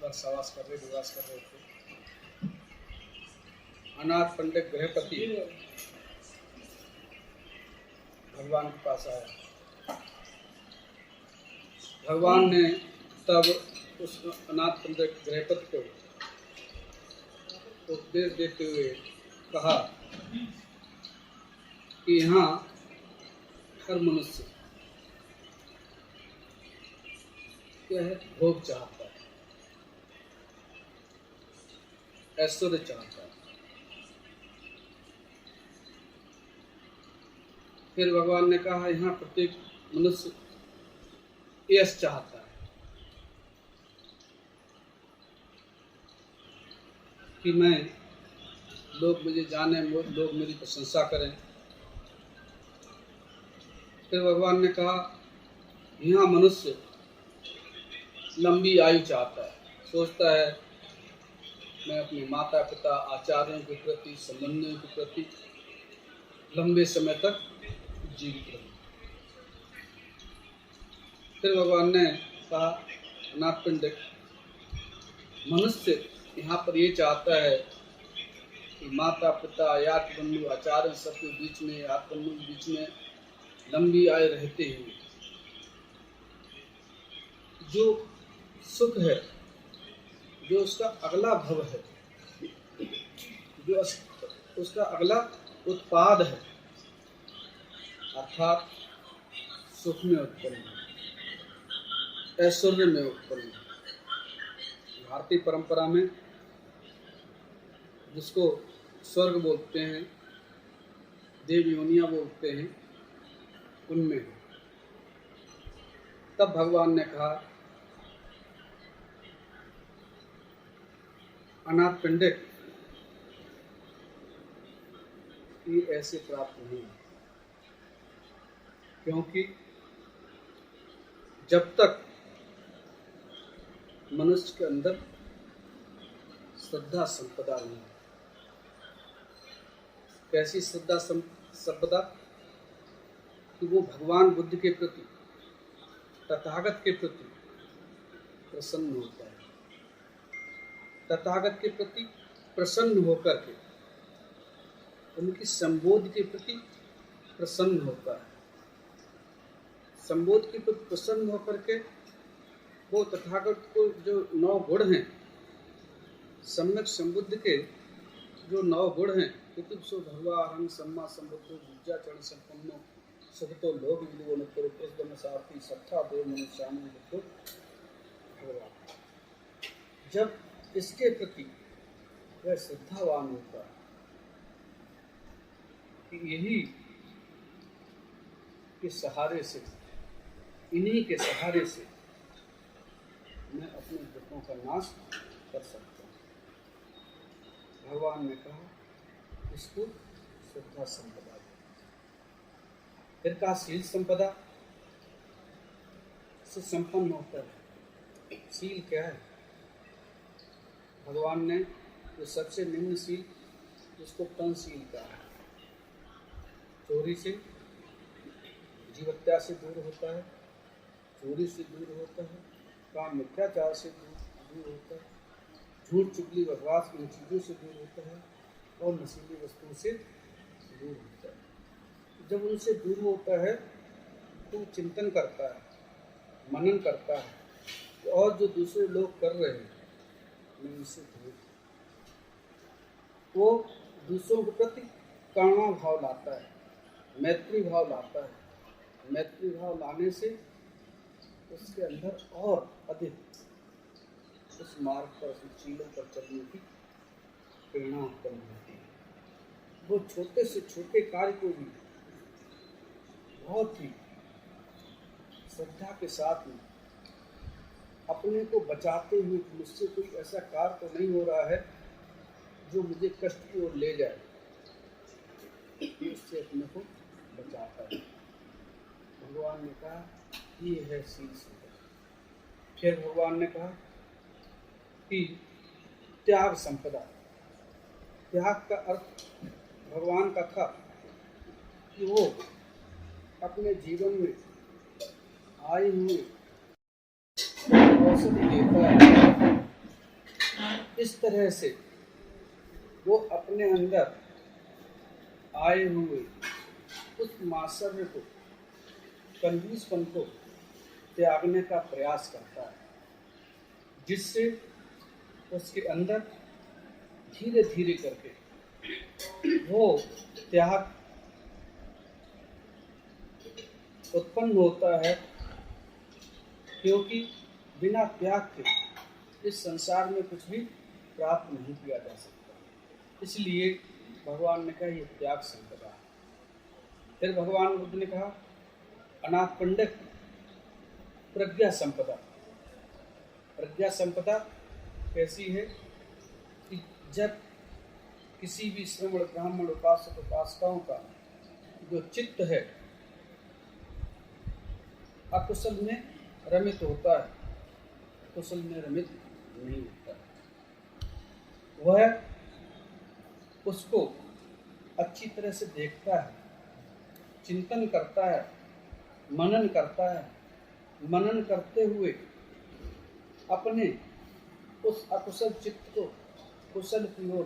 पर निवास कर रहे थे। अनाथ पंडित गृहपति भगवान के पास आया। भगवान ने तब उस अनाथ पंडित गृहपति को उपदेश देते हुए कहा कि यहाँ हर मनुष्य यह भोग चाहता है, ऐश्वर्य चाहता है। फिर भगवान ने कहा यहाँ प्रत्येक मनुष्य यश चाहता है कि लोग मुझे जाने, लोग मेरी प्रशंसा करें। फिर भगवान ने कहा यहाँ मनुष्य लंबी आयु चाहता है, सोचता है मैं अपने माता पिता आचार्यों के प्रति, संबंधियों के प्रति लंबे समय तक जीवित रहूं। फिर भगवान ने कहा अनाथ पंडित, मनुष्य यहाँ पर ये चाहता है कि माता पिता यात बंधु आचार्य सबके बीच में, यात बंधु के बीच में लंबी आयु रहते हुए जो सुख है, जो उसका अगला भव है, जो उसका अगला उत्पाद है, अर्थात सुख में उत्पन्न, ऐश्वर्य में उत्पन्न। भारतीय परंपरा में जिसको स्वर्ग बोलते हैं, देव योनियां बोलते हैं, उनमें तब भगवान ने कहा अनाथ पंडित ये ऐसे प्राप्त नहीं है, क्योंकि जब तक मनुष्य के अंदर श्रद्धा संपदा नहीं है। कैसी श्रद्धा संपदा कि वो भगवान बुद्ध के प्रति, तथागत के प्रति प्रसन्न होता है, तथागत के प्रति प्रसन्न होकर के उनकी संबोध के प्रति प्रसन्न होता है, संबोध के प्रति प्रसन्न होकर के वो तथागत को जो 9 गुण हैं, सम्यक संबुद्ध के जो 9 गुण हैं, तितिक्षु भगवान सम्मा संबुद्धो विद्याचरण संपन्नो सुखतो लोक विदुवो नित्यो प्रसन्न सार्थी सत्ता देव मनुष्यामि बुद्धो भगवान। जब इसके प्रति वह श्रद्धावान होता है कि यही के सहारे से, इन्हीं के सहारे से मैं अपने दुखों का नाश कर सकता हूँ। भगवान ने कहा इसको श्रद्धा संपदा। फिर कहा शील संपदा से संपन्न होता है। शील क्या है? भगवान ने जो सबसे निम्न शील, जिसको पंचशील कहा है, चोरी से, जीवत्या से दूर होता है, चोरी से दूर होता है, काम मिथ्याचार से दूर होता है, झूठ चुगली बकवास इन चीज़ों से दूर होता है, और नशीली वस्तुओं से दूर होता है। जब उनसे दूर होता है तो चिंतन करता है, मनन करता है, और जो दूसरे लोग कर रहे हैं मैं उनसे दूर, वो दूसरों के प्रति करुणा भाव लाता है, मैत्री भाव लाता है। मैत्री भाव लाने से उसके अंदर और अधिक उस मार्ग पर, उस चीलों पर चलने की प्रेरणा उत्पन्न होती है। वो छोटे से छोटे कार्य को भी बहुत ही श्रद्धा के साथ में अपने को बचाते हुए, मुझसे कोई ऐसा कार्य तो नहीं हो रहा है जो मुझे कष्ट की ओर ले जाए, उससे अपने को बचाता है। भगवान ने कहा ये है शील संपदा। फिर भगवान ने कहा कि त्याग संपदा। त्याग का अर्थ भगवान का था कि वो अपने जीवन में आए हुए औषधि लेकर इस तरह से वो अपने अंदर आए हुए उस मात्सर्य को, कंजूसपन को त्यागने का प्रयास करता है, जिससे उसके अंदर धीरे धीरे करके वो त्याग उत्पन्न होता है। क्योंकि बिना त्याग के इस संसार में कुछ भी प्राप्त नहीं किया जा सकता, इसलिए भगवान ने कहा ये त्याग संपदा। फिर भगवान बुद्ध ने कहा अनात्मंडक प्रज्ञा संपदा। प्रज्ञा संपदा कैसी है कि जब किसी भी श्रमण ब्राह्मण उपासक उपासकाओं का जो चित्त है अकुशल में रमित होता है, कुशल में रमित नहीं होता, वह उसको अच्छी तरह से देखता है, चिंतन करता है, मनन करता है। मनन करते हुए अपने उस अकुशल चित्त को कुशल की ओर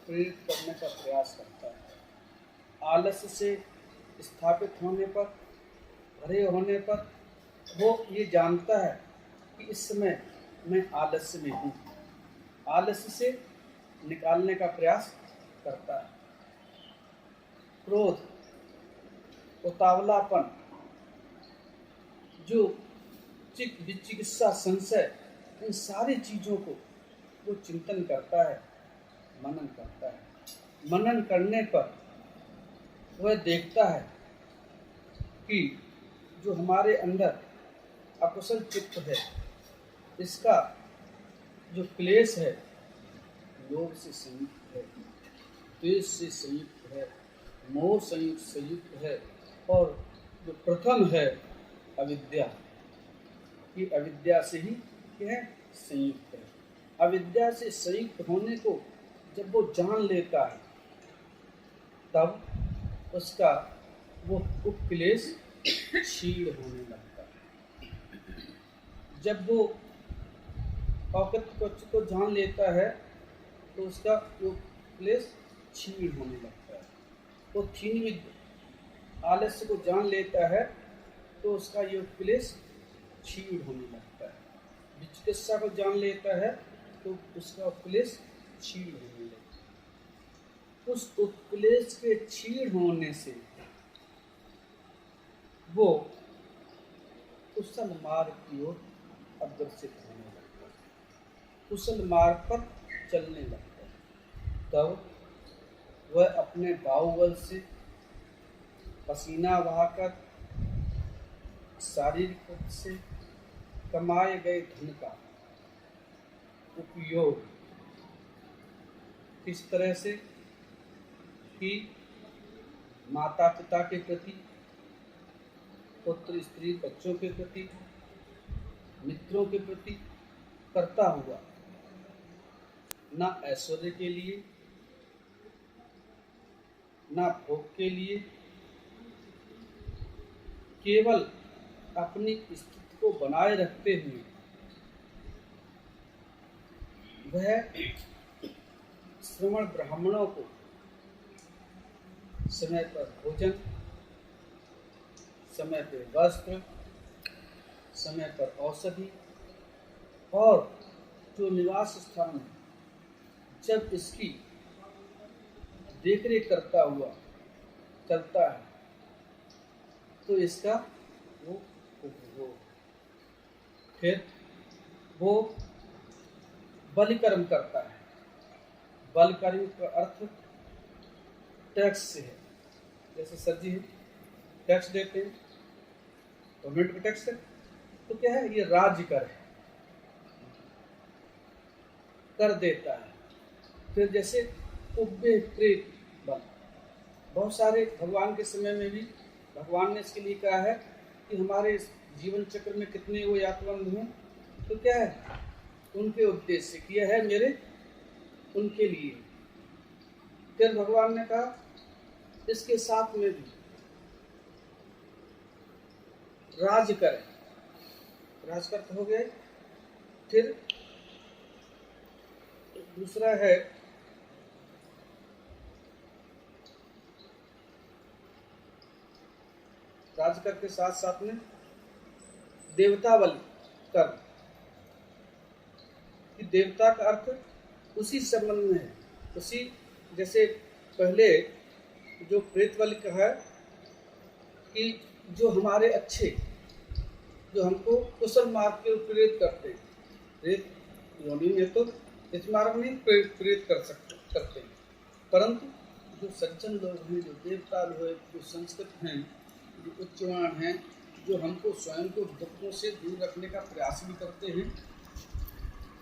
प्रेरित करने का प्रयास करता है। आलस्य से स्थापित होने पर, भरे होने पर वो ये जानता है कि इस समय मैं आलस्य में हूँ, आलस्य से निकालने का प्रयास करता है। क्रोध, उतावलापन, जो विचिकित्सा, संशय, इन सारी चीज़ों को वो चिंतन करता है, मनन करता है। मनन करने पर वह देखता है कि जो हमारे अंदर अकुशल चित्त है, इसका जो क्लेश है लोभ से संयुक्त है, द्वेष से संयुक्त है, मोह संयुक्त है, और जो प्रथम है अविद्या, ये अविद्या से ही क्या है संयुक्त है। अविद्या से संयुक्त होने को जब वो जान लेता है तब उसका वो उपक्लेश क्षीण होने लगता है। जब वो औकत को जान लेता है तो उसका वो क्लेश क्षीण होने लगता है। वो क्षीण आलस्य को जान लेता है तो उसका योग क्लेश क्षीण होने लगता है। विचिकित्सा को जान लेता है तो उसका उपक्लेश क्षीण होने लगता है। उस उपक्लेश के क्षीण होने से वो कुशल मार्ग की ओर अग्रसित होने लगता है, कुशल मार्ग पर चलने लगता है। तब वह अपने बाहुबल से, पसीना बहाकर, शारीरिक से कमाए गए धन का उपयोग किस तरह से कि माता पिता के प्रति, पुत्र स्त्री बच्चों के प्रति, मित्रों के प्रति करता हुआ, ना ऐश्वर्य के लिए, ना भोग के लिए, केवल अपनी स्थिति को बनाए रखते हुए वह श्रमण ब्राह्मणों को समय पर भोजन, समय पर वस्त्र, समय पर औषधि और जो निवास स्थान है, जब इसकी देखरेख करता हुआ चलता है तो इसका वो उपभोग। फिर वो बलिकर्म करता है। बलिकर्म का अर्थ टैक्स से है। जैसे सर जी टैक्स देते हैं, गवर्नमेंट का टैक्स है, तो क्या है ये राज्य कर देता है। फिर जैसे उब्बे प्रेत बल, बहुत सारे भगवान के समय में भी भगवान ने इसके लिए कहा है कि हमारे जीवन चक्र में कितने वो यात्रबंधु हैं, तो क्या है उनके उद्देश्य से किया है, मेरे उनके लिए। फिर भगवान ने कहा इसके साथ में भी राज करें, राजकर्ता हो गए। फिर दूसरा है राजकर के साथ साथ में देवता बलि कर्म, कि देवता का अर्थ उसी संबंध में है, उसी जैसे पहले जो प्रेत बलि का है कि जो हमारे अच्छे, जो हमको कुशल मार्ग के प्रेरित करते हैं, प्रेत योनि में तो इस मार्ग में प्रेरित करते हैं, परंतु जो सज्जन लोग हैं, जो देवता लोग हैं, जो संस्कृत हैं, जो उच्चवान हैं, जो हमको स्वयं को दुखों से दूर रखने का प्रयास भी करते हैं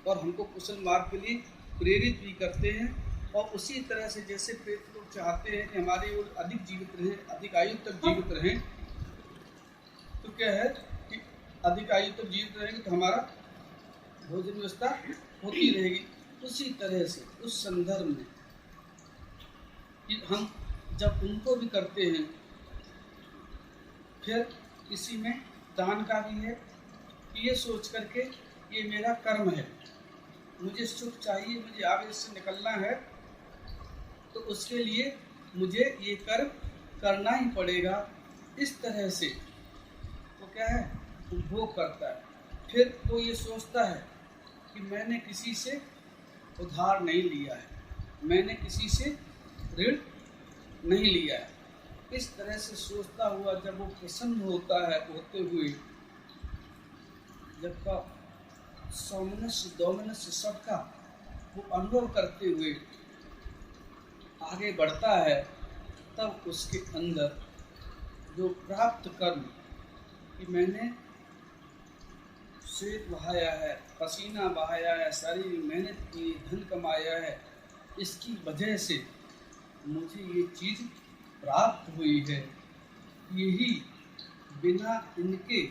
और हमको कुशल मार्ग के लिए प्रेरित भी करते हैं, और उसी तरह से जैसे प्रेत लोग चाहते हैं कि हमारे वो अधिक जीवित रहें, अधिक आयु तक जीवित रहें, तो क्या है कि अधिक आयु तक जीवित रहेंगे तो हमारा भोजन व्यवस्था होती रहेगी। उसी तरह से उस संदर्भ में कि हम जब उनको भी करते हैं, फिर इसी में दान का भी है कि ये सोच करके ये मेरा कर्म है, मुझे सुख चाहिए, मुझे आवेश से निकलना है, तो उसके लिए मुझे ये कर्म करना ही पड़ेगा। इस तरह से वो क्या है, उपभोग करता है। फिर वो ये सोचता है कि मैंने किसी से उधार नहीं लिया है, मैंने किसी से ऋण नहीं लिया है। इस तरह से सोचता हुआ जब वो प्रसन्न होता है, होते हुए जब का सौमनस्य दौमनस्य सबका वो अनुभव करते हुए आगे बढ़ता है, तब उसके अंदर जो प्राप्त कर्म कि मैंने श्वेत बहाया है, पसीना बहाया है, शरीर मेहनत की, धन कमाया है, इसकी वजह से मुझे ये चीज़ प्राप्त हुई है, यही बिना इनके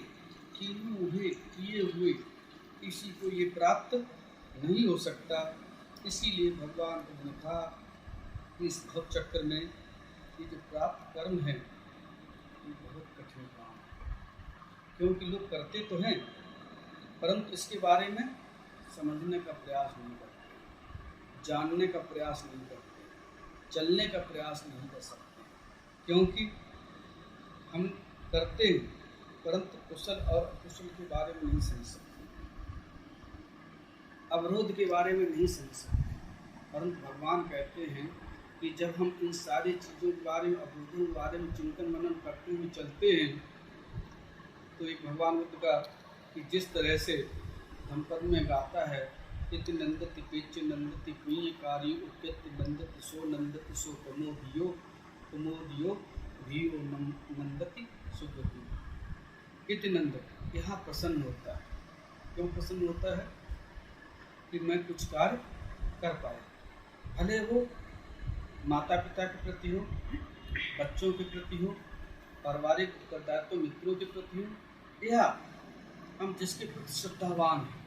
किए हुए किसी को ये प्राप्त नहीं हो सकता। इसीलिए भगवान ने कहा कि इस भव चक्र में ये जो प्राप्त कर्म है ये बहुत कठिन काम है, क्योंकि लोग करते तो हैं परंतु इसके बारे में समझने का प्रयास नहीं करते, जानने का प्रयास नहीं करते, चलने का प्रयास नहीं कर सकते, क्योंकि हम करते हैं परंतु कुशल और अकुशल के बारे में नहीं समझ सकते, अवरोध के बारे में नहीं समझ सकते। परंतु भगवान कहते हैं कि जब हम इन सारी चीज़ों के बारे में, अवरोधों के बारे में चिंतन मनन करते हुए चलते हैं, तो एक भगवान बुद्ध का कि जिस तरह से धम्पद में गाता है, इति नंदति पेच नंदति पुण्य कार्य उप्यति नंदति सो कमोधियो धियो नंदति सुगति। इति नंदति, यहाँ प्रसन्न होता है। क्यों प्रसन्न होता है? कि मैं कुछ कार्य कर पाया, भले वो माता पिता के प्रति हो, बच्चों के प्रति हो, पारिवारिक उत्तरदायित्व मित्रों के प्रति हो, या हम जिसके प्रति श्रद्धावान हैं,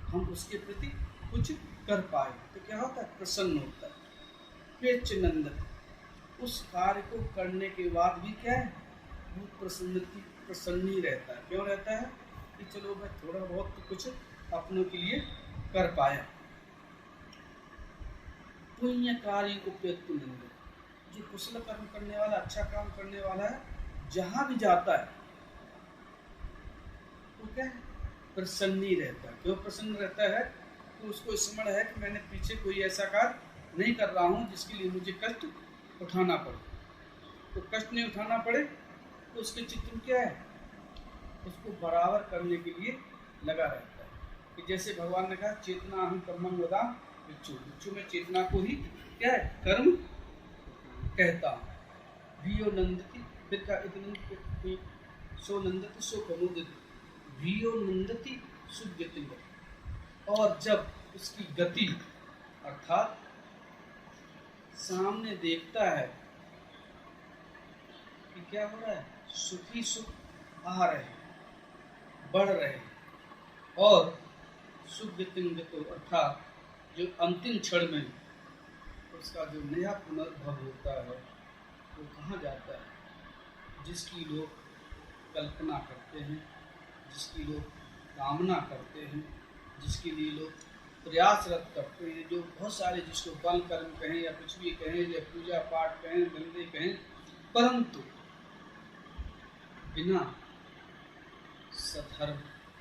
हम उसके प्रति कुछ कर पाए, तो क्या होता है? प्रसन्न होता है। पेच नंदन, उस कार्य को करने के बाद भी क्या है, वो प्रसन्न ही रहता है। क्यों रहता है? कि चलो मैं थोड़ा बहुत तो कुछ अपनों के लिए कर पाया। पुण्य कार्य उप्यतु नंदन, जो कुशल कर्म करने वाला, अच्छा काम करने वाला है, जहाँ भी जाता है तो क्या है? प्रसन्न ही रहता है। क्यों प्रसन्न रहता है? तो उसको स्मरण है कि मैंने पीछे कोई ऐसा कार्य नहीं कर रहा हूँ जिसके लिए मुझे कष्ट उठाना पड़े। तो कष्ट नहीं उठाना पड़े तो उसके चित्त में क्या है, उसको बराबर करने के लिए लगा रहता है। कि जैसे भगवान ने कहा, चेतना हम कर्मं वदा बिच्छू में चेतना को ही क्या है, कर्म कहता हूँ। धियो नंदति, फिर का इतनी सो नंदति सो कमोदिति, धियो नंदति सुगति। और जब उसकी गति अर्थात सामने देखता है कि क्या हो रहा है, सुखी सुख आ रहे हैं, बढ़ रहे हैं, और सुगतिंगतो अर्थात जो अंतिम क्षण में उसका जो नया पुनर्भव होता है वो कहाँ जाता है? जिसकी लोग कल्पना करते हैं, जिसकी लोग कामना करते हैं, जिसके लिए लोग प्रयासरत करते हैं, जो बहुत सारे जिसको बल कर्म कहें या कुछ भी कहें या पूजा पाठ कहें, धंधे कहें, परंतु बिना सधर्म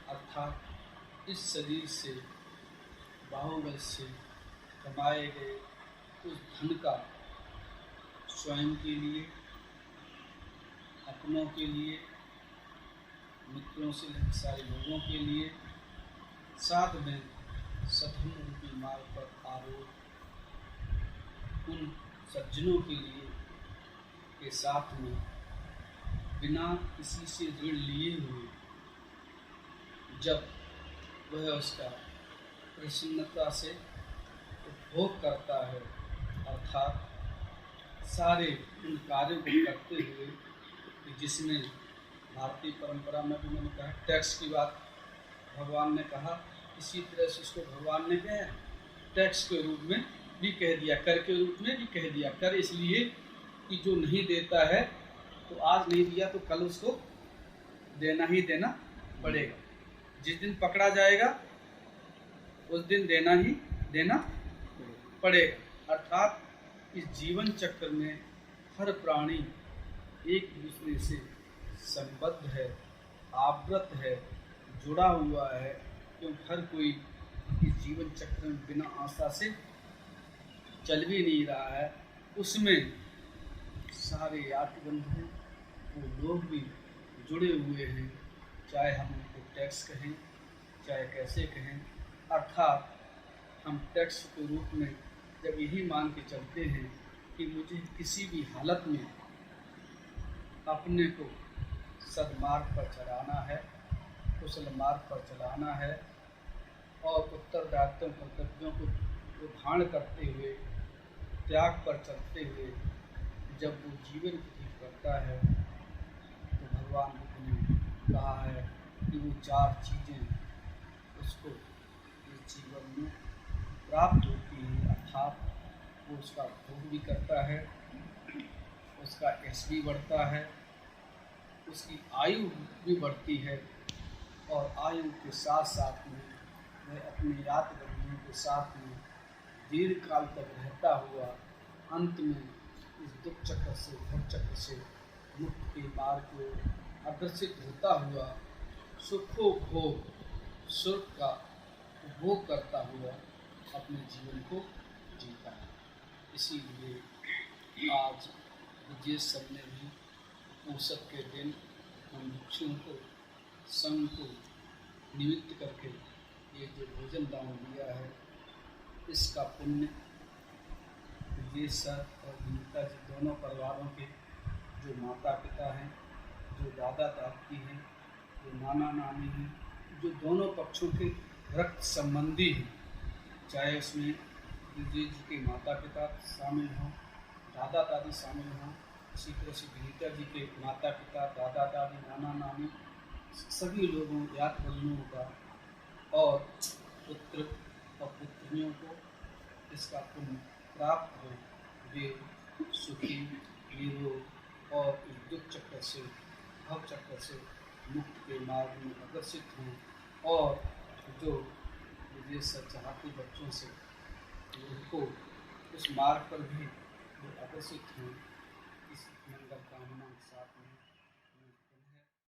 अर्थात इस शरीर से बाहुबल से कमाए गए उस धन का स्वयं के लिए, अपनों के लिए, मित्रों से सारे लोगों के लिए, साथ में सधर्म रूपी मार्ग पर आरोप उन सज्जनों के लिए के साथ में बिना किसी से ऋण लिए हुए जब वह उसका प्रसन्नता से उपभोग करता है, अर्थात सारे उन कार्यों को करते हुए कि जिसमें भारतीय परंपरा में भी मैंने कहा टैक्स की बात भगवान ने कहा, इसी तरह से उसको भगवान ने कहा टैक्स के रूप में भी कह दिया, कर के रूप में भी कह दिया। कर इसलिए कि जो नहीं देता है तो आज नहीं दिया तो कल उसको देना ही देना पड़ेगा, जिस दिन पकड़ा जाएगा उस दिन देना ही देना पड़ेगा। अर्थात इस जीवन चक्र में हर प्राणी एक दूसरे से संबद्ध है, आवृत है, जुड़ा हुआ है, क्योंकि हर कोई इस जीवन चक्र में बिना आशा से चल भी नहीं रहा है। उसमें सारे यात्रबंधु वो लोग भी जुड़े हुए हैं, चाहे हम उनको टैक्स कहें चाहे कैसे कहें, अर्थात हम टैक्स के रूप में जब यही मान के चलते हैं कि मुझे किसी भी हालत में अपने को सद्मार्ग पर चलाना है, कुशल मार्ग पर चलाना है और उत्तरदायित्वों कर्तव्यों को उद्धारण करते हुए त्याग पर चलते हुए जब वो जीवन व्यतीत करता है तो भगवान बुद्ध ने कहा है कि वो चार चीज़ें उसको इस जीवन में प्राप्त होती हैं, अर्थात वो उसका भोग भी करता है, उसका यश भी बढ़ता है, उसकी आयु भी बढ़ती है और आयु के साथ साथ में वह अपनी रात बंदियों के साथ में दीर्घ काल तक रहता हुआ अंत में इस दुख चक्र से भव चक्र से मुक्त के मार्ग को अग्रसित होता हुआ सुखोपभोग सुख का उपभोग करता हुआ अपने जीवन को जीता है। इसीलिए आज विजयोत्सव में भी पोषक के दिन हम भिक्षुओं को संघ को निमित्त करके ये जो भोजन दान दिया है इसका पुण्य विजय और विनीता जी दोनों परिवारों के जो माता पिता हैं, जो दादा दादी हैं, जो नाना नानी हैं, जो दोनों पक्षों के रक्त संबंधी हैं, चाहे उसमें विजय जी के माता पिता शामिल हों, दादा दादी शामिल हों, इसी तरह से विनीता जी के माता पिता, दादा दादी, नाना नानी, सभी लोगों याद बंधुओं का और पुत्र और पुत्रियों को इसका पुण्य प्राप्त हो, वे सुखी निरोग और इस दुख चक्र से भव चक्र से मुक्त के मार्ग में अग्रसित हों और जो विदेश चाहते बच्चों से उनको उस मार्ग पर भी वो अग्रसित हों, इस मंगल कामना के साथ में